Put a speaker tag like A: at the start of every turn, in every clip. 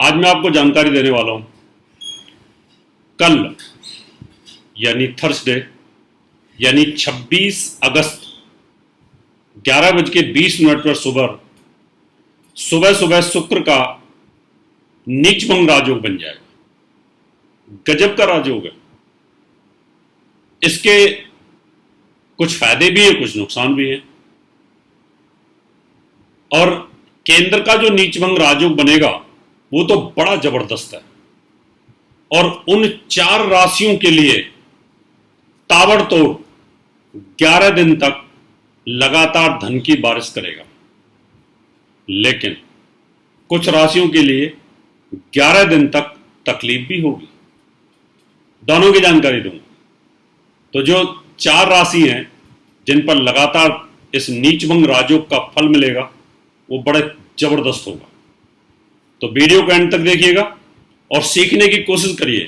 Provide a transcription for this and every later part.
A: आज मैं आपको जानकारी देने वाला हूं। कल यानी थर्सडे यानी 26 अगस्त 11:20 पर सुबह सुबह शुक्र का नीचभंग राजयोग बन जाएगा। गजब का राजयोग है। इसके कुछ फायदे भी हैं, कुछ नुकसान भी हैं। और केंद्र का जो नीचभंग राजयोग बनेगा वो तो बड़ा जबरदस्त है और उन 4 राशियों के लिए ताबड़तोड़ 11 दिन तक लगातार धन की बारिश करेगा। लेकिन कुछ राशियों के लिए 11 दिन तक तकलीफ भी होगी। दोनों की जानकारी दूंगा। तो जो 4 राशि हैं जिन पर लगातार इस नीचभंग राजयोग का फल मिलेगा वो बड़े जबरदस्त होगा। तो वीडियो को एंड तक देखिएगा और सीखने की कोशिश करिए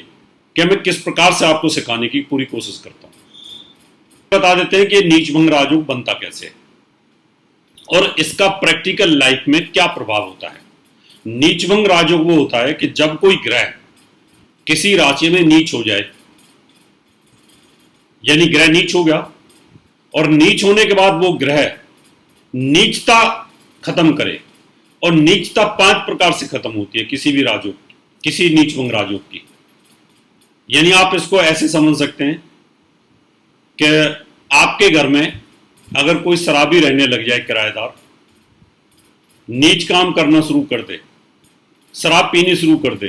A: कि मैं किस प्रकार से आपको सिखाने की पूरी कोशिश करता हूं। बता देते हैं कि नीचभंग राजयोग बनता कैसे है और इसका प्रैक्टिकल लाइफ में क्या प्रभाव होता है। नीचभंग राजयोग वो होता है कि जब कोई ग्रह किसी राशि में नीच हो जाए, यानी ग्रह नीच हो गया और नीच होने के बाद वो ग्रह नीचता खत्म करे। और नीचता 5 प्रकार से खत्म होती है किसी भी राजयोग, किसी नीचभंग राजयोग की। यानी आप इसको ऐसे समझ सकते हैं कि आपके घर में अगर कोई शराबी रहने लग जाए, किराएदार नीच काम करना शुरू कर दे, शराब पीनी शुरू कर दे,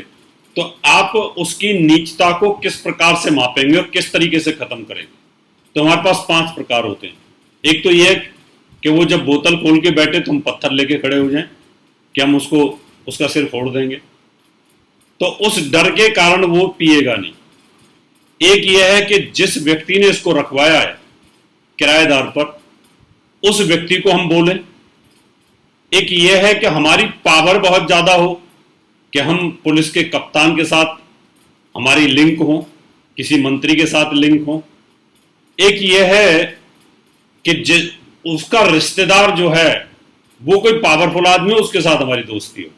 A: तो आप उसकी नीचता को किस प्रकार से मापेंगे और किस तरीके से खत्म करेंगे। तो हमारे पास 5 प्रकार होते हैं। एक तो यह कि वो जब बोतल खोल के बैठे तो हम पत्थर लेके खड़े हो जाएं कि हम उसका सिर फोड़ देंगे, तो उस डर के कारण वो पिएगा नहीं। एक यह है कि जिस व्यक्ति ने इसको रखवाया है किराएदार पर, उस व्यक्ति को हम बोलें। एक यह है कि हमारी पावर बहुत ज्यादा हो, कि हम पुलिस के कप्तान के साथ हमारी लिंक हो, किसी मंत्री के साथ लिंक हो। एक यह है कि उसका रिश्तेदार जो है वो कोई पावरफुल आदमी हो, उसके साथ हमारी दोस्ती हो।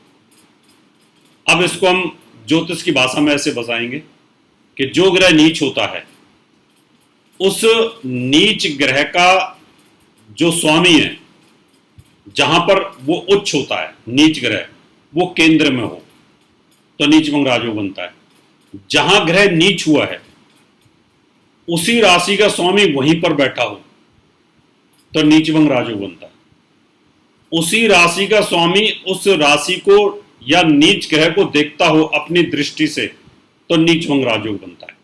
A: अब इसको हम ज्योतिष की भाषा में ऐसे बताएंगे कि जो ग्रह नीच होता है, उस नीच ग्रह का जो स्वामी है, जहां पर वो उच्च होता है नीच ग्रह, वो केंद्र में हो तो नीचभंग राजयोग बनता है। जहां ग्रह नीच हुआ है उसी राशि का स्वामी वहीं पर बैठा हो तो नीचभंग राजयोग बनता है। उसी राशि का स्वामी उस राशि को या नीच ग्रह को देखता हो अपनी दृष्टि से तो नीचभंग राजयोग बनता है।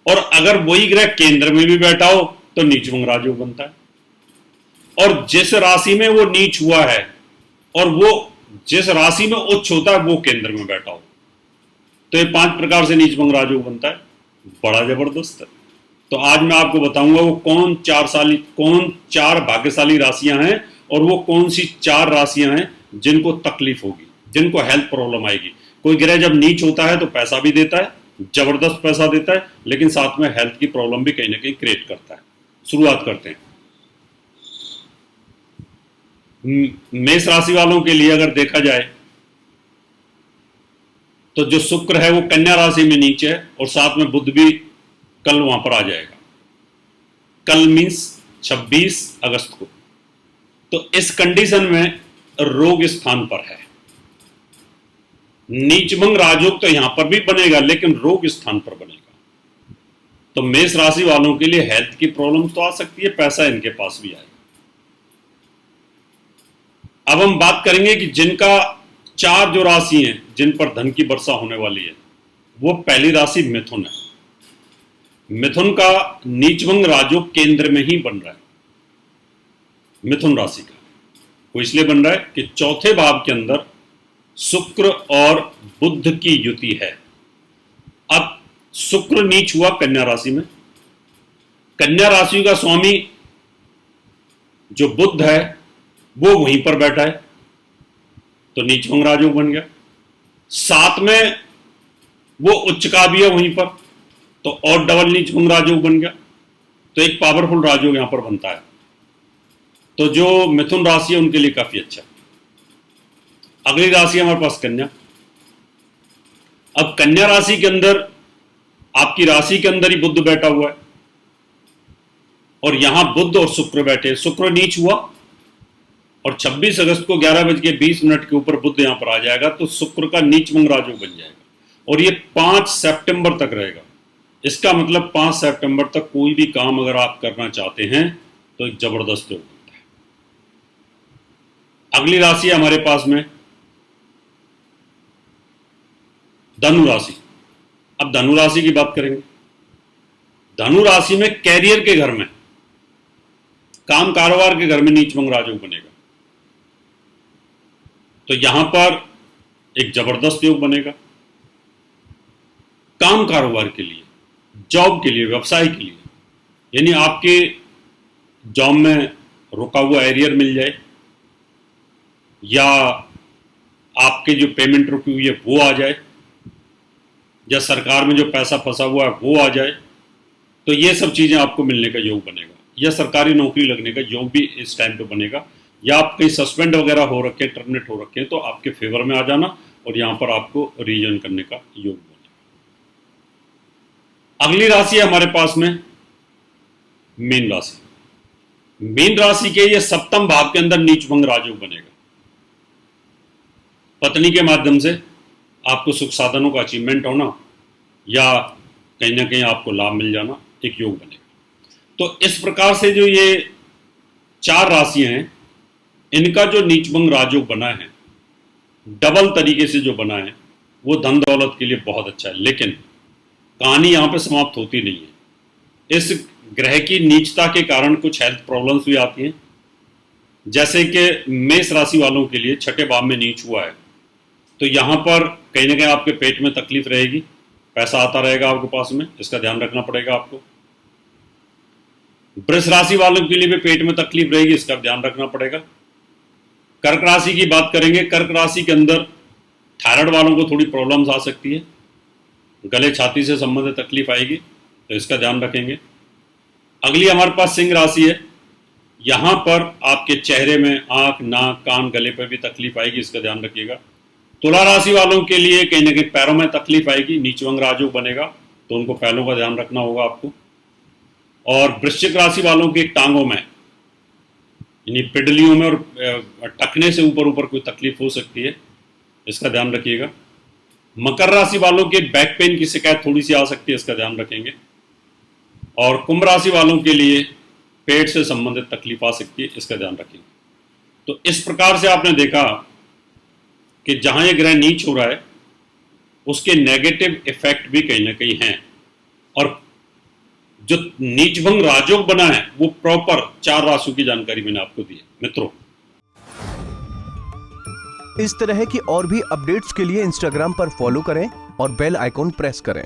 A: और अगर वही ग्रह केंद्र में भी बैठा हो तो नीचभंग राजयोग बनता है। और जिस राशि में वो नीच हुआ है और वो जिस राशि में उच्च होता है वो केंद्र में बैठा हो, तो ये 5 प्रकार से नीचभंग राजयोग बनता है। बड़ा जबरदस्त है। तो आज मैं आपको बताऊंगा वो कौन 4 भाग्यशाली राशियां हैं और वो कौन सी 4 राशियां हैं जिनको तकलीफ होगी, जिनको हेल्थ प्रॉब्लम आएगी। कोई ग्रह जब नीच होता है तो पैसा भी देता है, जबरदस्त पैसा देता है, लेकिन साथ में हेल्थ की प्रॉब्लम भी कहीं ना कहीं क्रिएट करता है। शुरुआत करते हैं। मेष राशि वालों के लिए अगर देखा जाए तो जो शुक्र है वो कन्या राशि में नीचे है और साथ में बुध भी कल वहां पर आ जाएगा। कल मीन्स 26 अगस्त को। तो इस कंडीशन में रोग स्थान पर है। नीचभंग राजयोग तो यहां पर भी बनेगा लेकिन रोग स्थान पर बनेगा। तो मेष राशि वालों के लिए हेल्थ की प्रॉब्लम तो आ सकती है, पैसा इनके पास भी आएगा। अब हम बात करेंगे कि जिनका 4 जो राशि हैं जिन पर धन की वर्षा होने वाली है, वो पहली राशि मिथुन है। मिथुन का नीचभंग राजयोग केंद्र में ही बन रहा है। मिथुन राशि का वो इसलिए बन रहा है कि चौथे भाव के अंदर शुक्र और बुध की युति है। अब शुक्र नीच हुआ कन्या राशि में। कन्या राशि का स्वामी जो बुध है वो वहीं पर बैठा है तो नीचभंग राजयोग बन गया। साथ में वो उच्च का भी है वहीं पर तो और डबल नीचभंग राजयोग बन गया। तो एक पावरफुल राजयोग यहां पर बनता है। तो जो मिथुन राशि है उनके लिए काफी अच्छा। अगली राशि हमारे पास कन्या। अब कन्या राशि के अंदर आपकी राशि के अंदर ही बुध बैठा हुआ है और यहां बुध और शुक्र बैठे। शुक्र नीच हुआ और 26 अगस्त को 11:20 के ऊपर बुध यहां पर आ जाएगा, तो शुक्र का नीचभंग राजयोग बन जाएगा और ये 5 सितंबर तक रहेगा। इसका मतलब 5 सितंबर तक कोई भी काम अगर आप करना चाहते हैं तो एक जबरदस्त योग बनता है। अगली राशि है हमारे पास में धनु राशि। अब धनु राशि की बात करेंगे। धनु राशि में कैरियर के घर में, काम कारोबार के घर में नीचभंग राजयोग बनेगा, तो यहां पर एक जबरदस्त योग बनेगा। काम कारोबार के लिए, जॉब के लिए, व्यवसाय के लिए, यानी आपके जॉब में रुका हुआ एरियर मिल जाए या आपके जो पेमेंट रुकी हुई है वो आ जाए या सरकार में जो पैसा फंसा हुआ है वो आ जाए, तो ये सब चीज़ें आपको मिलने का योग बनेगा। या सरकारी नौकरी लगने का योग भी इस टाइम पे बनेगा, या आप कहीं सस्पेंड वगैरह हो रखे हैं, टर्मिनेट हो रखे हैं, तो आपके फेवर में आ जाना और यहाँ पर आपको रीजन करने का योग बनेगा। अगली राशि है हमारे पास में मीन राशि। मीन राशि के ये सप्तम भाव के अंदर नीचभंग राजयोग बनेगा। पत्नी के माध्यम से आपको सुख साधनों का अचीवमेंट होना या कहीं ना कहीं आपको लाभ मिल जाना एक योग बनेगा। तो इस प्रकार से जो ये 4 राशियां हैं, इनका जो नीचभंग राजयोग बना है, डबल तरीके से जो बना है, वो धन दौलत के लिए बहुत अच्छा है। लेकिन कहानी यहाँ पे समाप्त होती नहीं है। इस ग्रह की नीचता के कारण कुछ हेल्थ प्रॉब्लम्स भी आती हैं, जैसे कि मेष राशि वालों के लिए 6ठे भाव में नीच हुआ है, तो यहाँ पर कहीं ना कहीं आपके पेट में तकलीफ रहेगी, पैसा आता रहेगा आपके पास में, इसका ध्यान रखना पड़ेगा आपको। वृष राशि वालों के लिए भी पेट में तकलीफ रहेगी, इसका ध्यान रखना पड़ेगा। कर्क राशि की बात करेंगे। कर्क राशि के अंदर थायराइड वालों को थोड़ी प्रॉब्लम्स आ सकती है, गले छाती से संबंधित तकलीफ आएगी, तो इसका ध्यान रखेंगे। अगली हमारे पास सिंह राशि है। यहाँ पर आपके चेहरे में आंख, नाक, कान, गले पर भी तकलीफ आएगी, इसका ध्यान रखिएगा। तुला राशि वालों के लिए कहीं ना कहीं पैरों में तकलीफ आएगी, नीचभंग राजयोग बनेगा, तो उनको पैरों का ध्यान रखना होगा आपको। और वृश्चिक राशि वालों की टांगों में, यानी पिडलियों में और टखने से ऊपर ऊपर कोई तकलीफ हो सकती है, इसका ध्यान रखिएगा। मकर राशि वालों के बैक पेन की शिकायत थोड़ी सी आ सकती है, इसका ध्यान रखेंगे। और कुंभ राशि वालों के लिए पेट से संबंधित तकलीफ आ सकती है, इसका ध्यान रखेंगे। तो इस प्रकार से आपने देखा कि जहां ये ग्रह नीच हो रहा है उसके नेगेटिव इफेक्ट भी कहीं ना कहीं हैं, और जो नीचभंग राजयोग बना है वो प्रॉपर 4 राशियों की जानकारी मैंने आपको दी है मित्रों।
B: इस तरह की और भी अपडेट्स के लिए इंस्टाग्राम पर फॉलो करें और बेल आइकॉन प्रेस करें।